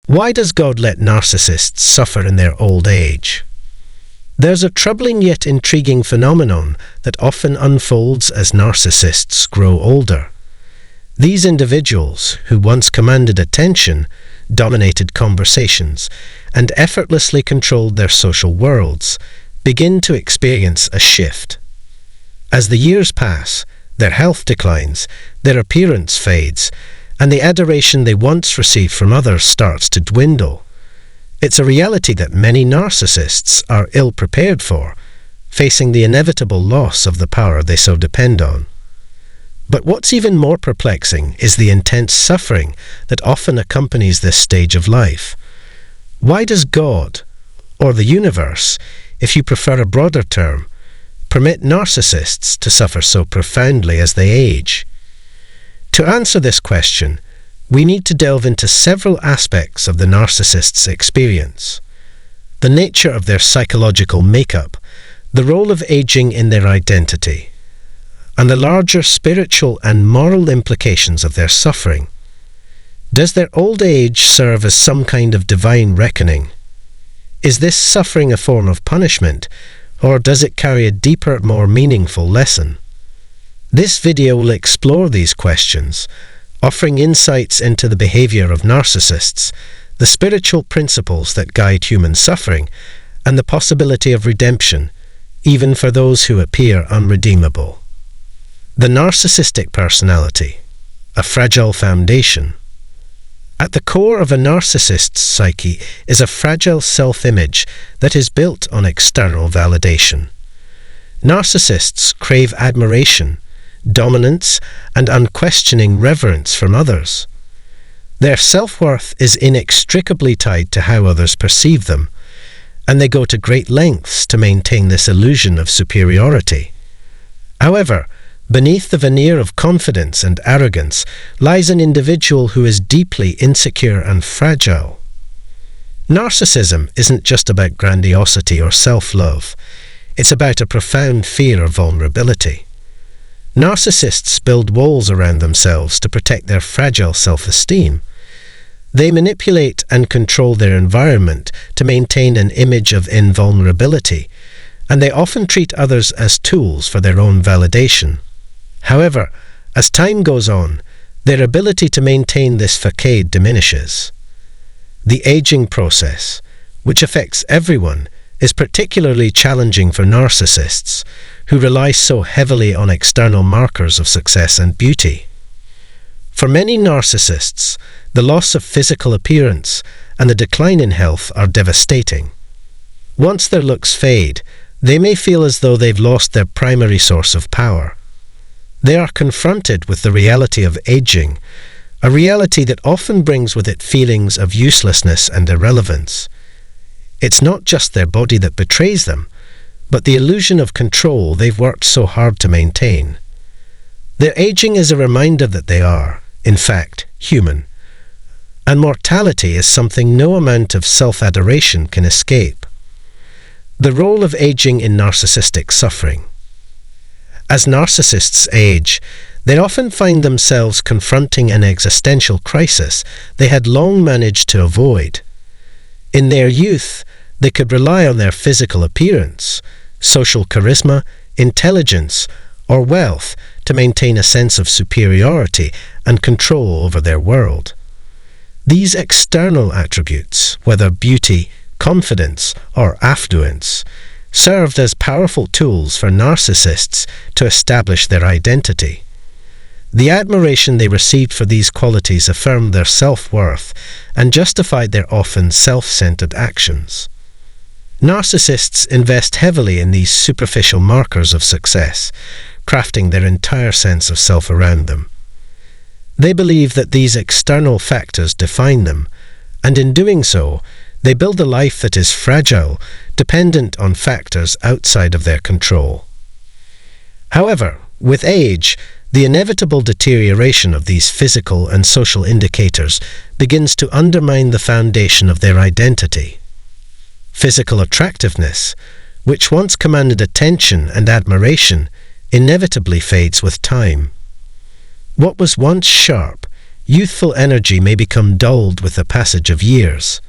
Why does God let narcissists suffer in their old age? There's a troubling yet intriguing phenomenon that often unfolds as narcissists grow older. These individuals, who once commanded attention, dominated conversations, and effortlessly controlled their social worlds, begin to experience a shift. As the years pass, their health declines, their appearance fades, and the adoration they once received from others starts to dwindle. It's a reality that many narcissists are ill-prepared for, facing the inevitable loss of the power they so depend on. But what's even more perplexing is the intense suffering that often accompanies this stage of life. Why does God, or the universe, if you prefer a broader term, permit narcissists to suffer so profoundly as they age? To answer this question, we need to delve into several aspects of the narcissist's experience: the nature of their psychological makeup, the role of aging in their identity, and the larger spiritual and moral implications of their suffering. Does their old age serve as some kind of divine reckoning? Is this suffering a form of punishment, or does it carry a deeper, more meaningful lesson? This video will explore these questions, offering insights into the behavior of narcissists, the spiritual principles that guide human suffering, and the possibility of redemption, even for those who appear unredeemable. The narcissistic personality, a fragile foundation. At the core of a narcissist's psyche is a fragile self-image that is built on external validation. Narcissists crave admiration, dominance, and unquestioning reverence from others. Their self-worth is inextricably tied to how others perceive them, and they go to great lengths to maintain this illusion of superiority. However, beneath the veneer of confidence and arrogance lies an individual who is deeply insecure and fragile. Narcissism isn't just about grandiosity or self-love. It's about a profound fear of vulnerability. Narcissists build walls around themselves to protect their fragile self-esteem. They manipulate and control their environment to maintain an image of invulnerability, and they often treat others as tools for their own validation. However, as time goes on, their ability to maintain this facade diminishes. The aging process, which affects everyone, is particularly challenging for narcissists, who rely so heavily on external markers of success and beauty. For many narcissists, the loss of physical appearance and the decline in health are devastating. Once their looks fade, they may feel as though they've lost their primary source of power. They are confronted with the reality of aging, a reality that often brings with it feelings of uselessness and irrelevance. It's not just their body that betrays them, but the illusion of control they've worked so hard to maintain. Their aging is a reminder that they are, in fact, human, and mortality is something no amount of self-adoration can escape. The role of aging in narcissistic suffering. As narcissists age, they often find themselves confronting an existential crisis they had long managed to avoid. In their youth, they could rely on their physical appearance, social charisma, intelligence, or wealth to maintain a sense of superiority and control over their world. These external attributes, whether beauty, confidence, or affluence, served as powerful tools for narcissists to establish their identity. The admiration they received for these qualities affirmed their self-worth and justified their often self-centered actions. Narcissists invest heavily in these superficial markers of success, crafting their entire sense of self around them. They believe that these external factors define them, and in doing so, they build a life that is fragile, dependent on factors outside of their control. However, with age, the inevitable deterioration of these physical and social indicators begins to undermine the foundation of their identity. Physical attractiveness, which once commanded attention and admiration, inevitably fades with time. What was once sharp, youthful energy may become dulled with the passage of years.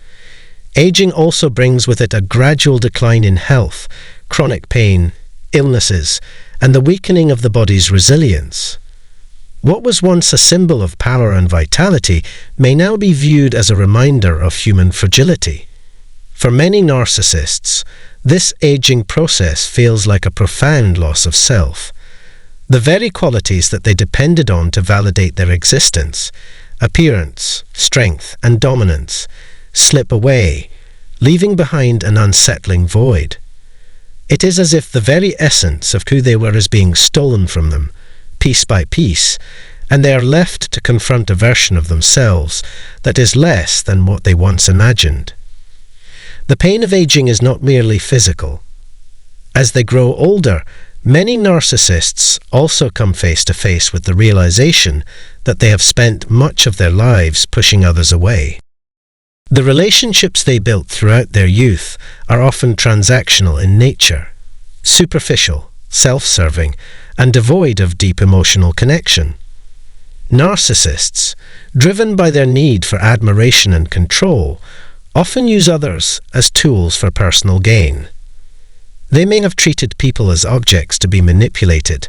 Aging also brings with it a gradual decline in health, chronic pain, illnesses, and the weakening of the body's resilience. What was once a symbol of power and vitality may now be viewed as a reminder of human fragility. For many narcissists, this aging process feels like a profound loss of self. The very qualities that they depended on to validate their existence, appearance, strength, and dominance, slip away, leaving behind an unsettling void. It is as if the very essence of who they were is being stolen from them, piece by piece, and they are left to confront a version of themselves that is less than what they once imagined. The pain of aging is not merely physical. As they grow older, many narcissists also come face to face with the realization that they have spent much of their lives pushing others away. The relationships they built throughout their youth are often transactional in nature, superficial, self-serving, and devoid of deep emotional connection. Narcissists, driven by their need for admiration and control, often use others as tools for personal gain. They may have treated people as objects to be manipulated,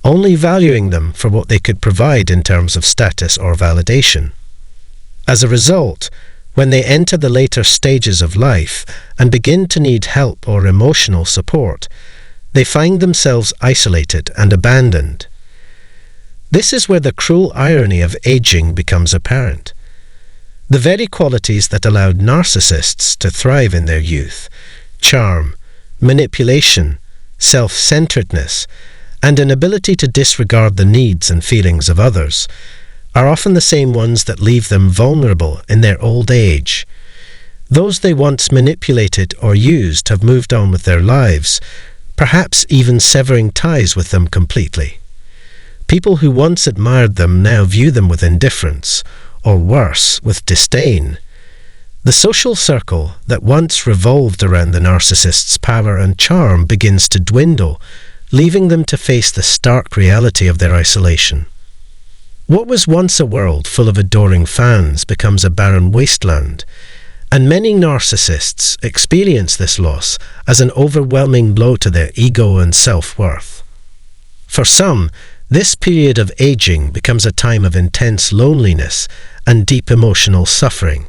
only valuing them for what they could provide in terms of status or validation. As a result, when they enter the later stages of life and begin to need help or emotional support, they find themselves isolated and abandoned. This is where the cruel irony of aging becomes apparent. The very qualities that allowed narcissists to thrive in their youth, charm, manipulation, self-centeredness, and an ability to disregard the needs and feelings of others, are often the same ones that leave them vulnerable in their old age. Those they once manipulated or used have moved on with their lives, perhaps even severing ties with them completely. People who once admired them now view them with indifference, or worse, with disdain. The social circle that once revolved around the narcissist's power and charm begins to dwindle, leaving them to face the stark reality of their isolation. What was once a world full of adoring fans becomes a barren wasteland, and many narcissists experience this loss as an overwhelming blow to their ego and self-worth. For some, this period of aging becomes a time of intense loneliness and deep emotional suffering.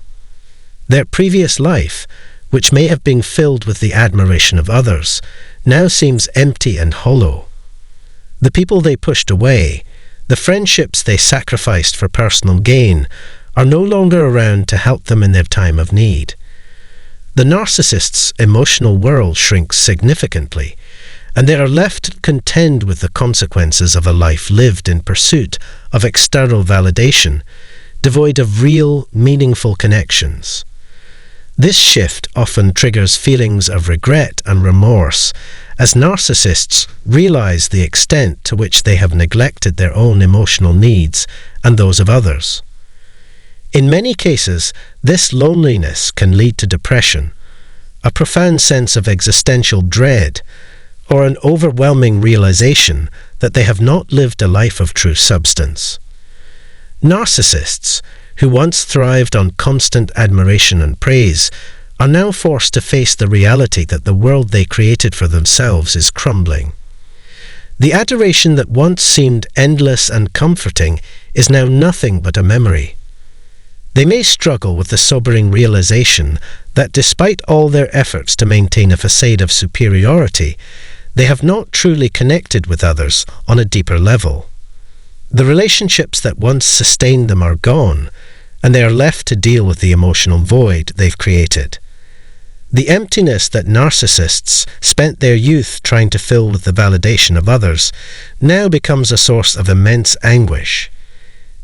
Their previous life, which may have been filled with the admiration of others, now seems empty and hollow. The people they pushed away, the friendships they sacrificed for personal gain, are no longer around to help them in their time of need. The narcissist's emotional world shrinks significantly, and they are left to contend with the consequences of a life lived in pursuit of external validation, devoid of real, meaningful connections. This shift often triggers feelings of regret and remorse, as narcissists realize the extent to which they have neglected their own emotional needs and those of others. In many cases, this loneliness can lead to depression, a profound sense of existential dread, or an overwhelming realization that they have not lived a life of true substance. Narcissists, who once thrived on constant admiration and praise, are now forced to face the reality that the world they created for themselves is crumbling. The adoration that once seemed endless and comforting is now nothing but a memory. They may struggle with the sobering realization that despite all their efforts to maintain a facade of superiority, they have not truly connected with others on a deeper level. The relationships that once sustained them are gone, and they are left to deal with the emotional void they've created. The emptiness that narcissists spent their youth trying to fill with the validation of others now becomes a source of immense anguish.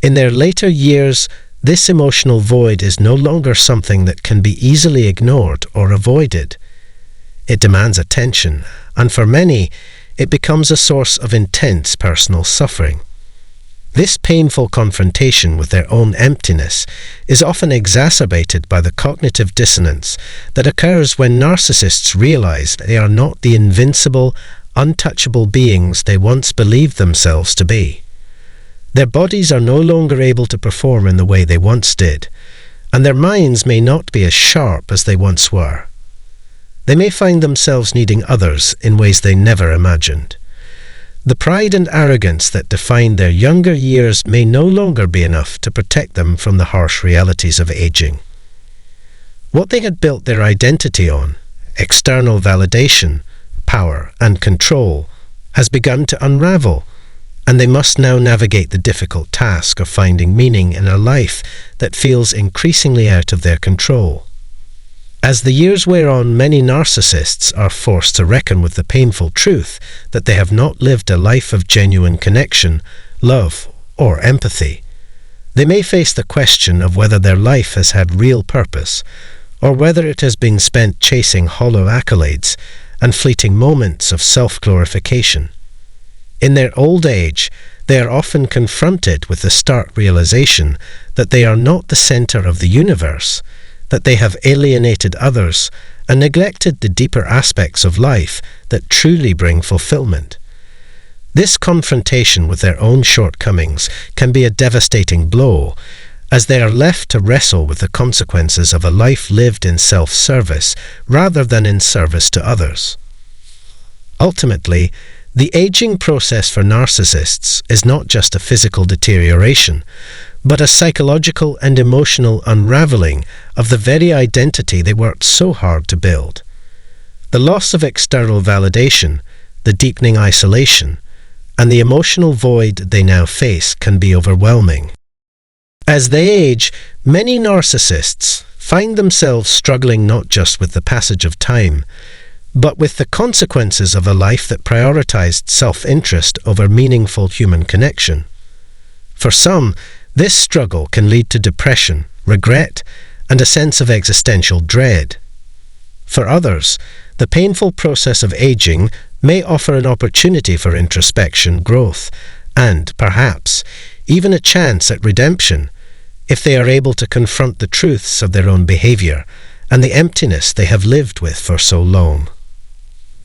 In their later years, this emotional void is no longer something that can be easily ignored or avoided. It demands attention, and for many, it becomes a source of intense personal suffering. This painful confrontation with their own emptiness is often exacerbated by the cognitive dissonance that occurs when narcissists realize they are not the invincible, untouchable beings they once believed themselves to be. Their bodies are no longer able to perform in the way they once did, and their minds may not be as sharp as they once were. They may find themselves needing others in ways they never imagined. The pride and arrogance that defined their younger years may no longer be enough to protect them from the harsh realities of aging. What they had built their identity on, external validation, power, and control, has begun to unravel, and they must now navigate the difficult task of finding meaning in a life that feels increasingly out of their control. As the years wear on, many narcissists are forced to reckon with the painful truth that they have not lived a life of genuine connection, love, or empathy. They may face the question of whether their life has had real purpose, or whether it has been spent chasing hollow accolades and fleeting moments of self-glorification. In their old age, they are often confronted with the stark realization that they are not the center of the universe, that they have alienated others and neglected the deeper aspects of life that truly bring fulfillment. This confrontation with their own shortcomings can be a devastating blow, as they are left to wrestle with the consequences of a life lived in self-service rather than in service to others. Ultimately, the aging process for narcissists is not just a physical deterioration, but a psychological and emotional unraveling of the very identity they worked so hard to build. The loss of external validation, the deepening isolation, and the emotional void they now face can be overwhelming. As they age, many narcissists find themselves struggling not just with the passage of time, but with the consequences of a life that prioritized self-interest over meaningful human connection. For some, this struggle can lead to depression, regret, and a sense of existential dread. For others, the painful process of aging may offer an opportunity for introspection, growth, and, perhaps, even a chance at redemption, if they are able to confront the truths of their own behavior and the emptiness they have lived with for so long.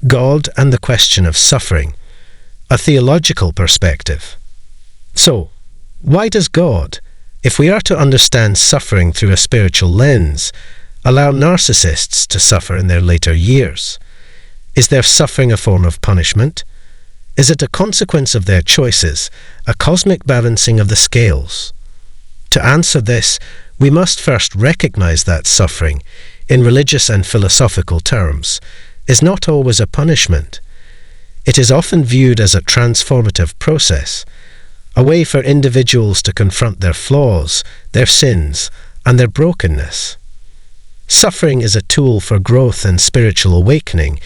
God and the question of suffering, a theological perspective. So, why does God, if we are to understand suffering through a spiritual lens, allow narcissists to suffer in their later years? Is their suffering a form of punishment? Is it a consequence of their choices, a cosmic balancing of the scales? To answer this, we must first recognize that suffering, in religious and philosophical terms, is not always a punishment. It is often viewed as a transformative process, a way for individuals to confront their flaws, their sins, and their brokenness. Suffering is a tool for growth and spiritual awakening,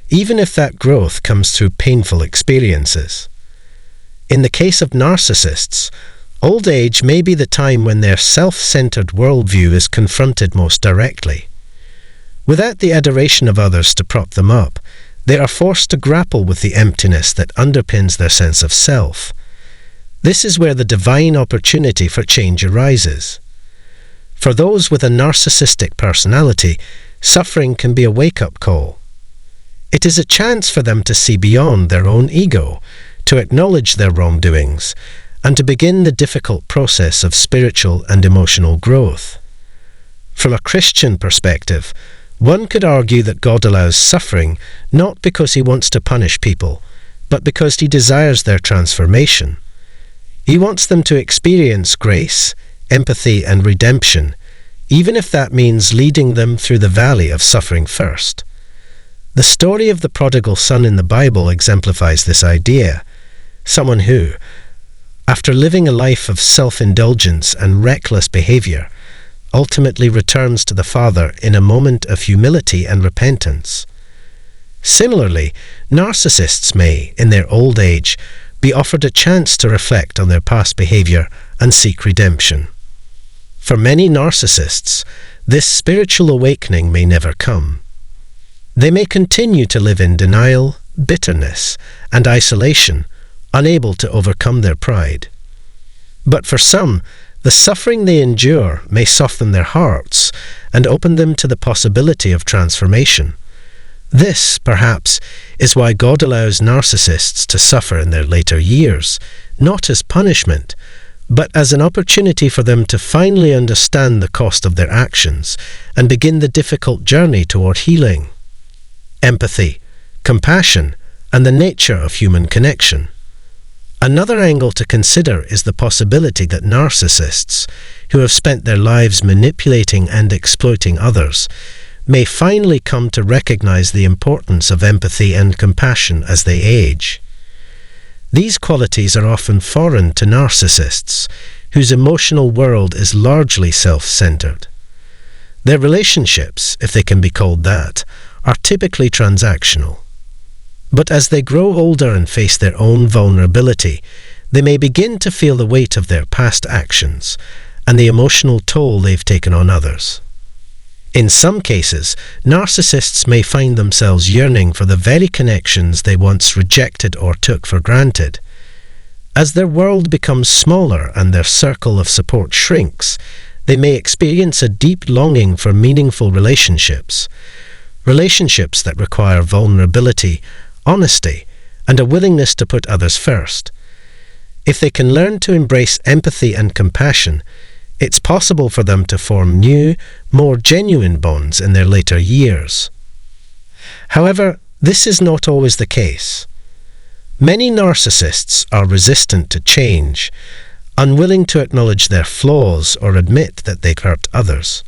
even if that growth comes through painful experiences. In the case of narcissists, old age may be the time when their self-centered worldview is confronted most directly. Without the adoration of others to prop them up, they are forced to grapple with the emptiness that underpins their sense of self. This is where the divine opportunity for change arises. For those with a narcissistic personality, suffering can be a wake-up call. It is a chance for them to see beyond their own ego, to acknowledge their wrongdoings, and to begin the difficult process of spiritual and emotional growth. From a Christian perspective, one could argue that God allows suffering not because he wants to punish people, but because he desires their transformation. He wants them to experience grace, empathy, and redemption, even if that means leading them through the valley of suffering first. The story of the prodigal son in the Bible exemplifies this idea. Someone who, after living a life of self-indulgence and reckless behavior, ultimately returns to the Father in a moment of humility and repentance. Similarly, narcissists may, in their old age, be offered a chance to reflect on their past behavior and seek redemption. For many narcissists, this spiritual awakening may never come. They may continue to live in denial, bitterness, and isolation, unable to overcome their pride. But for some, the suffering they endure may soften their hearts and open them to the possibility of transformation. This, perhaps, is why God allows narcissists to suffer in their later years, not as punishment, but as an opportunity for them to finally understand the cost of their actions and begin the difficult journey toward healing. Empathy, compassion, and the nature of human connection. Another angle to consider is the possibility that narcissists, who have spent their lives manipulating and exploiting others, may finally come to recognize the importance of empathy and compassion as they age. These qualities are often foreign to narcissists, whose emotional world is largely self-centered. Their relationships, if they can be called that, are typically transactional. But as they grow older and face their own vulnerability, they may begin to feel the weight of their past actions and the emotional toll they've taken on others. In some cases, narcissists may find themselves yearning for the very connections they once rejected or took for granted. As their world becomes smaller and their circle of support shrinks, they may experience a deep longing for meaningful relationships that require vulnerability, honesty, and a willingness to put others first. If they can learn to embrace empathy and compassion, it's possible for them to form new, more genuine bonds in their later years. However, this is not always the case. Many narcissists are resistant to change, unwilling to acknowledge their flaws or admit that they hurt others.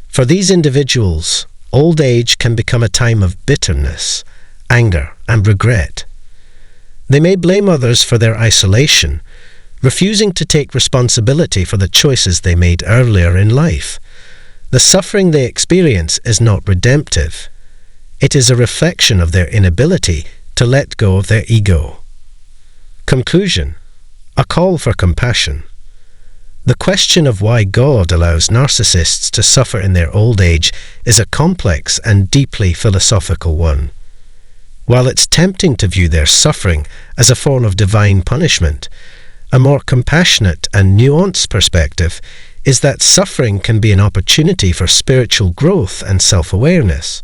For these individuals, old age can become a time of bitterness, anger, and regret. They may blame others for their isolation, refusing to take responsibility for the choices they made earlier in life. The suffering they experience is not redemptive. It is a reflection of their inability to let go of their ego. Conclusion: a call for compassion. The question of why God allows narcissists to suffer in their old age is a complex and deeply philosophical one. While it's tempting to view their suffering as a form of divine punishment, a more compassionate and nuanced perspective is that suffering can be an opportunity for spiritual growth and self-awareness.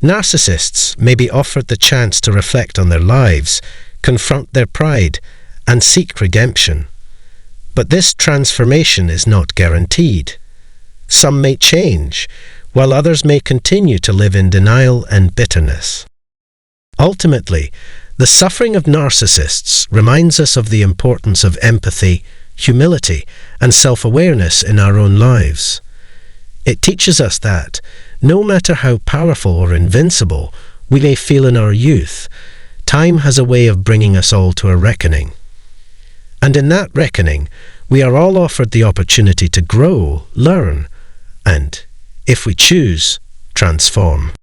Narcissists may be offered the chance to reflect on their lives, confront their pride, and seek redemption. But this transformation is not guaranteed. Some may change, while others may continue to live in denial and bitterness. Ultimately, the suffering of narcissists reminds us of the importance of empathy, humility, and self-awareness in our own lives. It teaches us that, no matter how powerful or invincible we may feel in our youth, time has a way of bringing us all to a reckoning. And in that reckoning, we are all offered the opportunity to grow, learn, and, if we choose, transform.